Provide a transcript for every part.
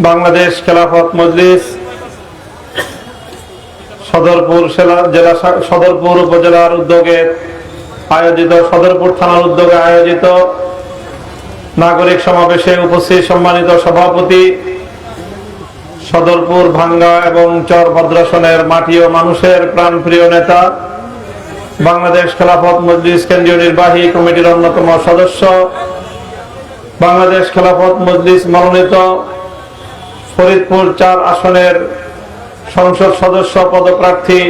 বাংলাদেশ খেলাফত মজলিস সদরপুর উপজেলার উদ্যোগে আয়োজিত সদরপুর থানার উদ্যোগে আয়োজিত নাগরিক সমাবেশে উপস্থিত সম্মানিত সভাপতি, সদরপুর ভাঙ্গা এবং চর ভদ্রাসনের মাটি ও মানুষের প্রাণপ্রিয় নেতা, বাংলাদেশ খেলাফত মজলিস কেন্দ্রীয় নির্বাহী কমিটির অন্যতম সদস্য, বাংলাদেশ খেলাফত মজলিস মনোনীত ফরিদপুর ৪ আসনের সংসদ সদস্য পদপ্রার্থী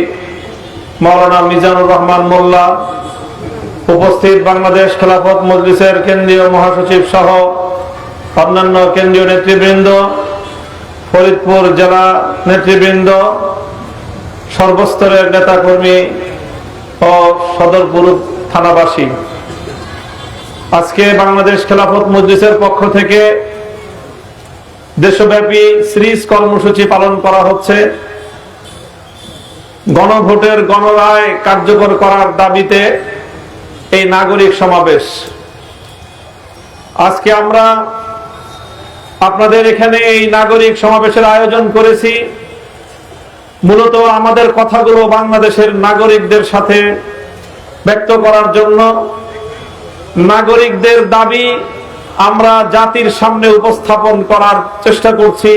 মাওলানা মিজানুর রহমান মোল্লা, উপস্থিত বাংলাদেশ খেলাফত মজলিসের কেন্দ্রীয় মহাসচিব সহ অন্যান্য কেন্দ্রীয় নেতৃবৃন্দ, ফরিদপুর জেলা নেতৃবৃন্দ, সর্বস্তরের নেতাকর্মী ও সদরপুর থানাবাসী, আজকে বাংলাদেশ খেলাফত মজলিসের পক্ষ থেকে দেশব্যাপী সিরিজ কর্মসূচি পালন করা হচ্ছে। গণভোটের গণরায় কার্যকর করার দাবিতে এই নাগরিক সমাবেশ। আজকে আমরা আপনাদের এখানে এই নাগরিক সমাবেশের আয়োজন করেছি মূলত আমাদের কথাগুলো বাংলাদেশের নাগরিকদের সাথে ব্যক্ত করার জন্য। নাগরিকদের দাবি আমরা জাতির সামনে উপস্থাপন করার চেষ্টা করছি,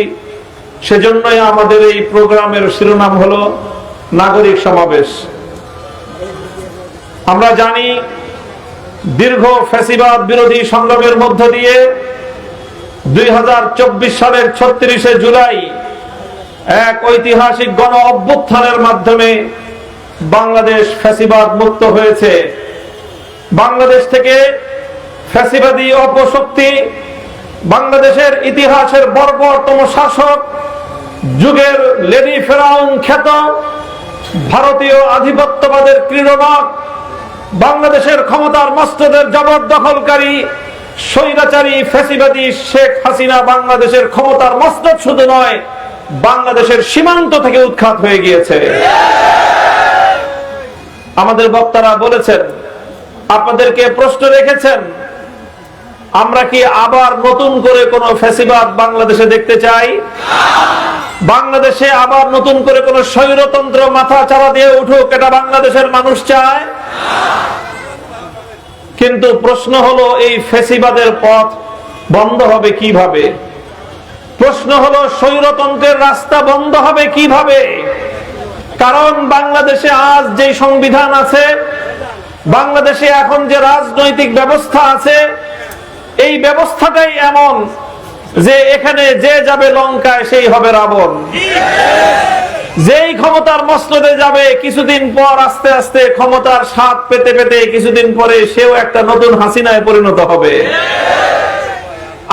সেজন্যই আমাদের এই প্রোগ্রামের শিরোনাম হলো নাগরিক সমাবেশ। আমরা জানি দীর্ঘ ফ্যাসিবাদ বিরোধী সংগ্রামের মধ্য দিয়ে 2024 সালের 36শে জুলাই এক ঐতিহাসিক গণ অভ্যুত্থানের মাধ্যমে বাংলাদেশ ফ্যাসিবাদ মুক্ত হয়েছে। বাংলাদেশ থেকে ফ্যাসিবাদী অপশক্তি, বাংলাদেশের ইতিহাসের বর্বরতম শাসক, যুগের লেডি ফেরাউন খ্যাত ভারতীয় আধিপত্যবাদের ক্রীড়নক, বাংলাদেশের ক্ষমতার মস্তদের জবরদখলকারী স্বৈরাচারী ফ্যাসিবাদী শেখ হাসিনা বাংলাদেশের ক্ষমতার মস্তদ শুধু নয়, বাংলাদেশের সীমান্ত থেকে উৎখাত হয়ে গিয়েছে। আমাদের বক্তারা বলেছেন, আপনাদেরকে প্রশ্ন রেখেছেন, আমরা কি আবার নতুন করে কোন ফ্যাসিবাদ বাংলাদেশে দেখতে চাই? বাংলাদেশে আবার নতুন করে কোন স্বৈরতন্ত্র মাথা চাড়া দিয়ে উঠুক, এটা বাংলাদেশের মানুষ চায়? কিন্তু প্রশ্ন হলো, এই ফ্যাসিবাদের পথ বন্ধ হবে কিভাবে? প্রশ্ন হলো, স্বৈরতন্ত্রের রাস্তা বন্ধ হবে কিভাবে? কারণ বাংলাদেশে আজ যে সংবিধান আছে, বাংলাদেশে এখন যে রাজনৈতিক ব্যবস্থা আছে, এই ব্যবস্থাটাই এমন যে এখানে যে যাবে লঙ্কায় সেই হবে রাবণ। যেই ক্ষমতার মসনদে যাবে, কিছুদিন পর আস্তে আস্তে ক্ষমতার স্বাদ পেতে পেতে কিছুদিন পরে সেও একটা নতুন হাসিনায় পরিণত হবে।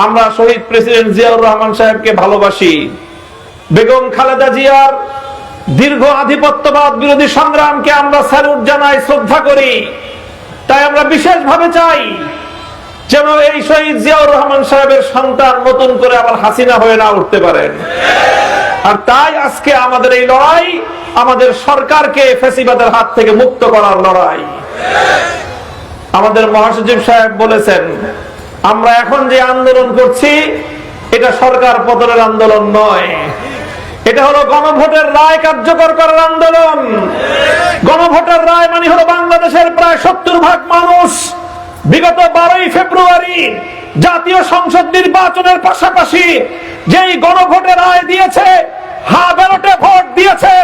আমরা শহীদ প্রেসিডেন্ট জিয়াউর রহমান সাহেবকে ভালোবাসি, বেগম খালেদা জিয়ার দীর্ঘ আধিপত্যবাদ বিরোধী সংগ্রামকে আমরা স্যালুট জানাই, শ্রদ্ধা করি। তাই আমরা বিশেষভাবে চাই যেন এই শহীদ জিয়াউর রহমান সাহেবের সন্তান নতুন করে আবার হাসিনা হয়ে না উঠতে পারেন। আর তাই আজকে আমাদের এই লড়াই, আমাদের সরকারকে ফ্যাসিবাদের হাত থেকে মুক্ত করার লড়াই। আমাদের মহাসচিব সাহেব বলেছেন, আমরা এখন যে আন্দোলন করছি এটা সরকার পতনের আন্দোলন নয়, এটা হলো গণভোটের রায় কার্যকর করার আন্দোলন। গণভোটের রায় মানে হলো বাংলাদেশের প্রায় 70% মানুষ বিগত 12ই ফেব্রুয়ারি জাতীয় সংসদ নির্বাচনের পাশাপাশি যেই গণভোটের রায় দিয়েছে, হা ব্যালটে ভোট দিয়েছে,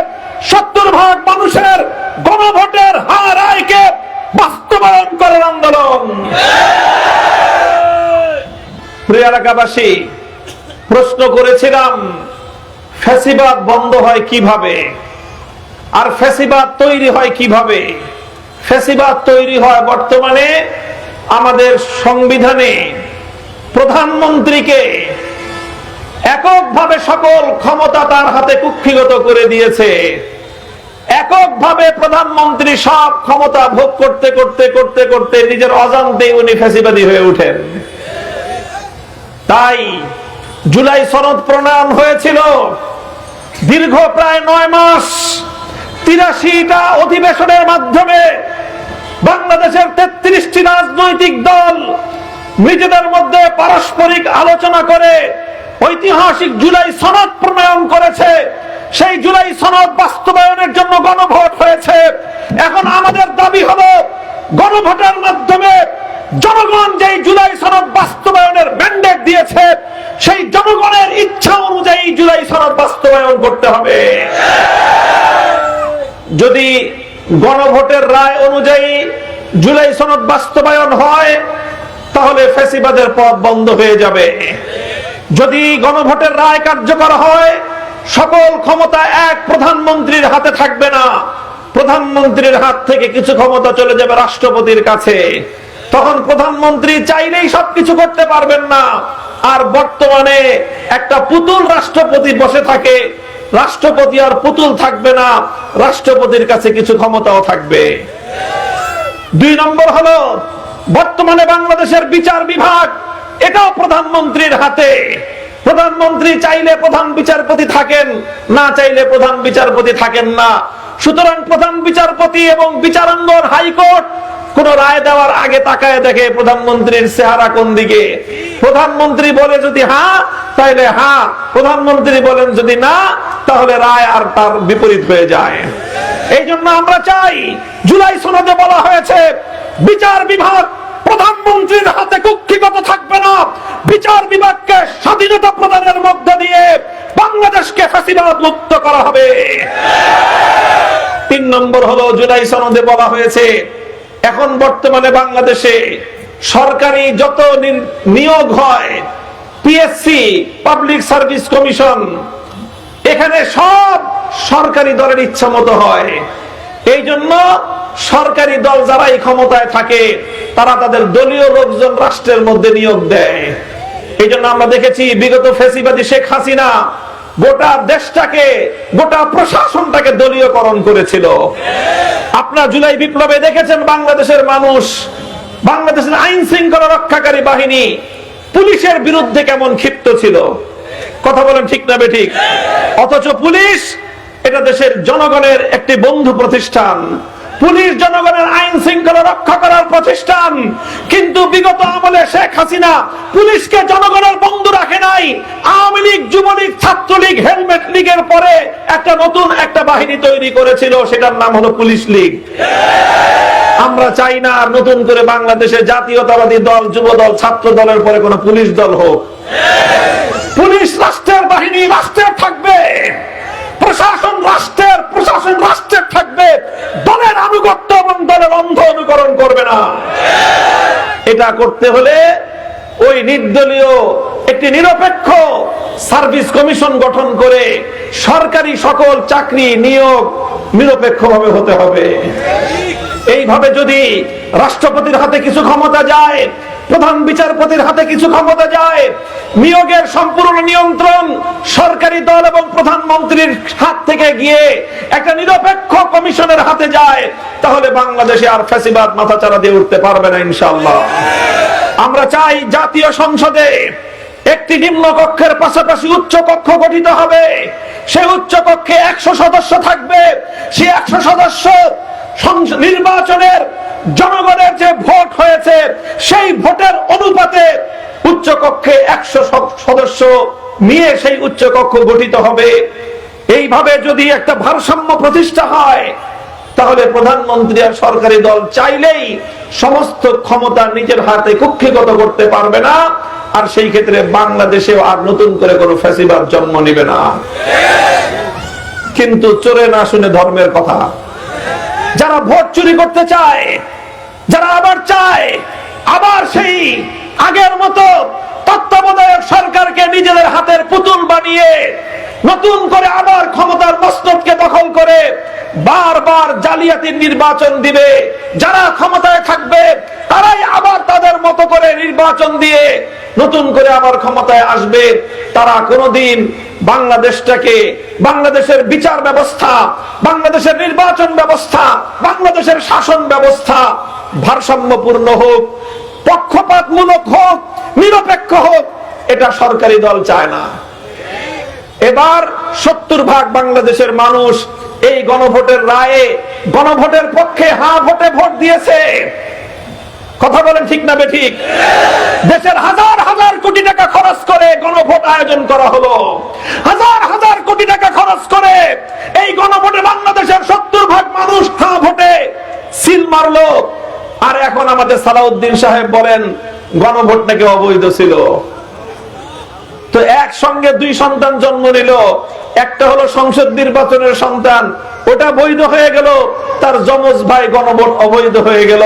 70% মানুষের গণভোটের হা রায়কে বাস্তবায়ন করার আন্দোলন। প্রিয় এলাকাবাসী, প্রশ্ন করেছিলাম ফ্যাসিবাদ বন্ধ হয় কিভাবে, আর ফ্যাসিবাদ তৈরি হয় কিভাবে? ফ্যাসিবাদ তৈরি হয় বর্তমানে আমাদের সংবিধানে প্রধানমন্ত্রীকে এককভাবে সকল ক্ষমতা তার হাতে কুক্ষিগত করে দিয়েছে। এককভাবে প্রধানমন্ত্রী সব ক্ষমতা ভোগ করতে করতে করতে করতে নিজের অজান্তে উনি ফ্যাসিবাদী হয়ে ওঠেন। তাই জুলাই সনদ প্রণয়ন হয়েছিল, দীর্ঘ প্রায় 9 মাস 83টা অধিবেশনের মাধ্যমে বাংলাদেশের 33টি রাজনৈতিক দল নিজেদের মধ্যে পারস্পরিক আলোচনা করে ঐতিহাসিক জুলাই সনদ প্রণয়ন করেছে। সেই জুলাই সনদ বাস্তবায়নের জন্য গণভোট হয়েছে। এখন আমাদের দাবি হলো গণভোটের মাধ্যমে জনগণ যেই জুলাই সনদ বাস্তবায়নের ম্যান্ডেট দিয়েছে, সেই জনগণের ইচ্ছা অনুযায়ী জুলাই সনদ বাস্তবায়ন করতে হবে। যদি গণভোটের রায় অনুযায়ী জুলাই সনদ বাস্তবায়ন হয়, তাহলে ফ্যাসিবাদের পথ বন্ধ হয়ে যাবে। যদি গণভোটের রায় কার্যকর হয়, সকল ক্ষমতা এক প্রধানমন্ত্রীর হাতে থাকবে না, প্রধানমন্ত্রীর হাত থেকে কিছু ক্ষমতা চলে যাবে রাষ্ট্রপতির কাছে। তখন প্রধানমন্ত্রী চাইলেই সবকিছু করতে পারবেন না। আর বর্তমানে একটা পুতুল রাষ্ট্রপতি বসে থাকে, রাষ্ট্রপতি আর পুতুল থাকবে না, রাষ্ট্রপতির কাছে কিছু ক্ষমতাও থাকবে। 2 নম্বর হলো, বর্তমানে বাংলাদেশের বিচার বিভাগ এটাও প্রধানমন্ত্রীর হাতে। প্রধানমন্ত্রী চাইলে প্রধান বিচারপতি থাকেন, না চাইলে প্রধান বিচারপতি থাকেন না। সুতরাং প্রধান বিচারপতি এবং বিচারাঙ্গন হাইকোর্ট কোন রায় দেওয়ার আগে তাকায় দেখে প্রধানমন্ত্রীর চেহারা কোন দিকে। প্রধানমন্ত্রী বলে যদি হ্যাঁ, তাহলে হ্যাঁ, প্রধানমন্ত্রী বলেন যদি না, তাহলে রায় আর তার বিপরীত হয়ে যায়। এই জন্য আমরা চাই, জুলাই সনদে বলা হয়েছে বিচার বিভাগ প্রধানমন্ত্রীর হাতে কুক্ষিগত থাকবে না, বিচার বিভাগকে স্বাধীনতা প্রদানের মধ্য দিয়ে বাংলাদেশকে ফ্যাসিবাদ মুক্ত করা হবে। 3 নম্বর হলো, জুলাই সনদে বলা হয়েছে এখন বর্তমানে বাংলাদেশে সরকারি যত নিয়োগ হয়, পিএসসি, পাবলিক সার্ভিস কমিশন, এখানে সব সরকারি দলের ইচ্ছা মতো হয়। এই জন্য সরকারি দল যারাই ক্ষমতায় থাকে, তারা তাদের দলীয় লোকজন রাষ্ট্রের মধ্যে নিয়োগ দেয়। এই জন্য আমরা দেখেছি বিগত ফ্যাসিবাদী শেখ হাসিনা গোটা দেশটাকে, গোটা প্রশাসনটাকে দলীয়করণ করেছিল। আপনার জুলাই বিপ্লবে দেখেছেন বাংলাদেশের মানুষ, বাংলাদেশের আইন শৃঙ্খলা রক্ষাকারী বাহিনী পুলিশের বিরুদ্ধে কেমন ক্ষিপ্ত ছিল। কথা বলেন ঠিক না বেঠিক? অথচ পুলিশ এটা দেশের জনগণের একটি বন্ধু প্রতিষ্ঠান। পুলিশ জনগণের আইন শৃঙ্খলা রক্ষা করার প্রতিষ্ঠান। কিন্তু বিগত আমলে শেখ হাসিনা পুলিশকে জনগণের বন্ধু রাখে নাই। আওয়ামী লীগ, যুবলীগ, ছাত্রলীগ, হেলমেট লীগের পরে একটা নতুন একটা বাহিনী তৈরি করেছিল, সেটার নাম হলো পুলিশ লীগ। আমরা চাই না নতুন করে বাংলাদেশে জাতীয়তাবাদী দল, যুব দল, ছাত্র দলের পরে কোন পুলিশ দল হোক। পুলিশ রাষ্ট্রের বাহিনী, রাষ্ট্রের থাকবে। প্রশাসন রাষ্ট্রের, প্রশাসন রাষ্ট্রের থাকবে। দলের আনুগত্য এবং দলের অন্ধ অনুকরণ করবে না। এটা করতে হলে ওই নির্দলীয় একটি নিরপেক্ষ সার্ভিস কমিশন গঠন করে সরকারি সকল চাকরি নিয়োগ নিরপেক্ষভাবে হতে হবে। এইভাবে যদি রাষ্ট্রপতির হাতে কিছু ক্ষমতা যায়, প্রধান বিচারপতির হাতে কিছু ক্ষমতা যায়, নিয়োগের সম্পূর্ণ নিয়ন্ত্রণ সরকারি দল এবং প্রধানমন্ত্রীর হাত থেকে গিয়ে একটা নিরপেক্ষ কমিশনের হাতে যায়, তাহলে বাংলাদেশে আর ফ্যাসিবাদ মাথাচাড়া দিয়ে উঠতে পারবে না ইনশাআল্লাহ। আমরা চাই জাতীয় সংসদে একটি নিম্ন কক্ষের পাশাপাশি উচ্চ কক্ষ গঠিত হবে। সেই উচ্চ কক্ষে 100 সদস্য থাকবে। সেই 100 সদস্য নির্বাচনের জনগণের যে ভোট হয়েছে, সেই ভোটের অনুপাতে উচ্চ কক্ষে 100 সদস্য নিয়ে সেই উচ্চ কক্ষ গঠিত হবে। এইভাবে যদি একটা ভারসাম্য প্রতিষ্ঠা হয়, তাহলে প্রধানমন্ত্রী আর সরকারি দল চাইলেই সমস্ত ক্ষমতা নিজের হাতে কুক্ষিগত করতে পারবে না। আর সেই ক্ষেত্রে বাংলাদেশেও আর নতুন করে কোনো ফ্যাসিবাদ জন্ম নেবে না। কিন্তু চোরে না শুনে ধর্মের কথা, যারা ভোট চুরি করতে চায়, যারা আবার চায় আবার সেই আগের মতো তত্ত্বাবধায়ক সরকারকে নিজেদের হাতের পুতুল বানিয়ে নতুন করে আবার ক্ষমতার মস্তবকে দখল করে বারবার জালিয়াতির নির্বাচন দিবে, যারা ক্ষমতায় থাকবে তারাই আবার তাদের মতো করে নির্বাচন দিয়ে নতুন করে আবার ক্ষমতায় আসবে। তারা কোনোদিন বাংলাদেশটাকে, বাংলাদেশের বিচার ব্যবস্থা, বাংলাদেশের নির্বাচন ব্যবস্থা, বাংলাদেশের শাসন ব্যবস্থা ভারসাম্যপূর্ণ হোক, পক্ষপাতমূলক হোক, নিরপেক্ষ হোক, এটা সরকারি দল চায় না। এবার 70% বাংলাদেশের মানুষ এই গণভোটের রায়ে, গণভোটের পক্ষে হ্যাঁ ভোটে ভোট দিয়েছে। কথা বলেন ঠিক না বেঠিক? দেশের হাজার হাজার কোটি টাকা খরচ করে গণভোট আয়োজন করা হলো, হাজার হাজার কোটি টাকা খরচ করে এই গণভোটে বাংলাদেশের 70% মানুষ ভোটে সিল মারলো। আর এখন আমাদের সালাউদ্দিন সাহেব বলেন গণভোট নাকি অবৈধ ছিল। তো একসঙ্গে দুই সন্তান জন্ম নিল, একটা হলো সংসদ নির্বাচনের সন্তান, ওটা বৈধ হয়ে গেল, তার যমজ ভাই গণভোট অবৈধ হয়ে গেল।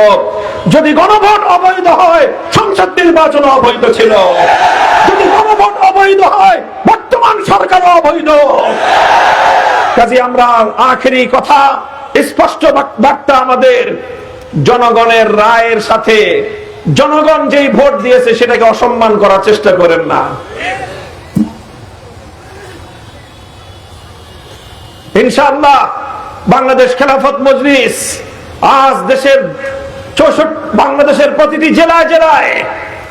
যদি গণভোট অবৈধ হয় সংসদ নির্বাচন অবৈধ ছিল, যদি গণভোট অবৈধ হয় বর্তমান সরকারও অবৈধ। কাজে আমরা আখেরি কথা, স্পষ্ট বার্তা আমাদের, জনগণের রায়ের সাথে জনগণ যেই ভোট দিয়েছে সেটাকে অসম্মান করার চেষ্টা করেন না। ইনশাআল্লাহ বাংলাদেশ খেলাফত মজলিস আজ দেশের বাংলাদেশের প্রতিটি জেলায় জেলায়,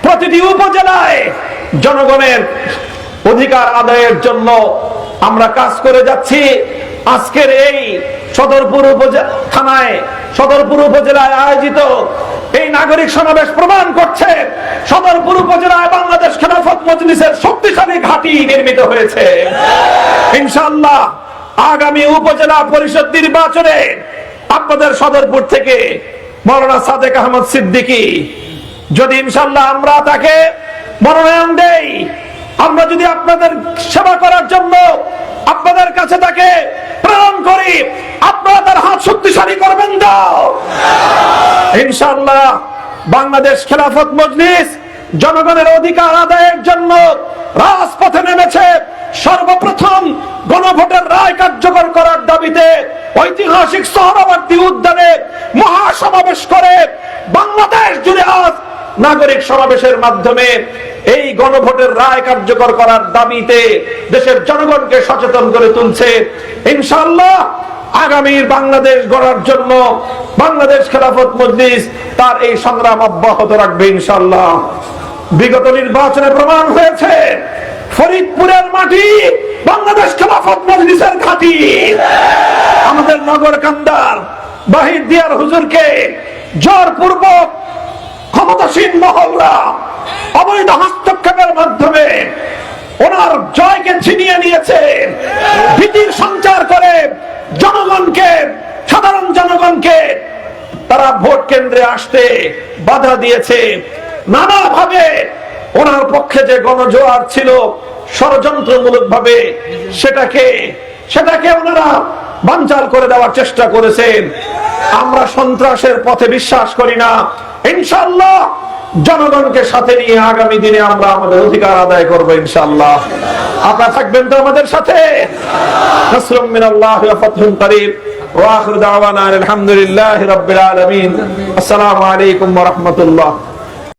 প্রতিটি উপজেলায় জনগণের অধিকার আদায়ের জন্য আমরা কাজ করে যাচ্ছি। আজকের এই সদরপুর থানায়, সদরপুর উপজেলায় আয়োজিত এই নাগরিক সমাবেশ প্রমাণ করছে সদরপুর উপজেলায় বাংলাদেশ খেলাফত মজলিসের শক্তিশালী ঘাঁটি নির্মিত হয়েছে। ইনশাআল্লাহ আগামী উপজেলা পরিষদ নির্বাচনে আপনাদের সদরপুর থেকে মাওলানা সাদেক আহমদ সিদ্দিকী যদি ইনশাআল্লাহ আমরা তাকে মনোনয়ন দেই, আমরা যদি আপনাদের সেবা করার জন্য আপনাদের কাছে তাকে প্রেরণ করি, আপনারা তার হাত শক্তিশালী করবেন তো ইনশাআল্লাহ। বাংলাদেশ খেলাফত মজলিস জনগণের অধিকার আদায়ের জন্য রাজপথে নেমেছে। সর্বপ্রথম গণভোটের রায় কার্যকর করার দাবিতে ঐতিহাসিক সোহরাওয়ার্দী উদ্যানে মহাসমাবেশ করে বাংলাদেশ জুড়ে আজ নাগরিক সমাবেশের মাধ্যমে এই গণভোটের রায় কার্যকর করার দাবিতে দেশের জনগণকে সচেতন করে তুলছে। ইনশাআল্লাহ আগামীর বাংলাদেশ গড়ার জন্য বাংলাদেশ খেলাফত মজলিস তার এই সংগ্রাম অব্যাহত রাখবে ইনশাআল্লাহ। বিগত নির্বাচনে প্রমাণ হয়েছে ফরিদপুরের মাটি বাংলাদেশ খেলাফত মজলিসের ঘাঁটি। আমাদের নগর কান্দার বাহির দিয়ার হুজুরকে জোরপূর্বক ক্ষমতাসীন মহলরা অবৈধ হস্তক্ষেপের মাধ্যমে ওনার জয়কে ছিনিয়ে নিয়েছে, ভীতির সঞ্চার করে জনগণকে, সাধারণ জনগণকে তারা ভোট কেন্দ্রে আসতে বাধা দিয়েছে। নানাভাবে ওনার পক্ষে যে গণজোয়ার ছিল ষড়যন্ত্রমূলক ভাবে সেটাকে ওনারা বানচাল করে দেওয়ার চেষ্টা করেছেন। আমরা সন্ত্রাসের পথে বিশ্বাস করি না। ইনশাআল্লাহ জনগণকে সাথে নিয়ে আগামী দিনে আমরা আমাদের অধিকার আদায় করব ইনশাআল্লাহ। আপনারা থাকবেন তো আমাদের সাথে? নাসরুম মিনাল্লাহি ওয়া ফাতহুন করিব ওয়া আখিরু দাওয়ানা আলহামদুলিল্লাহি রাব্বিল আলামিন। আসসালামু আলাইকুম ওয়া রাহমাতুল্লাহ।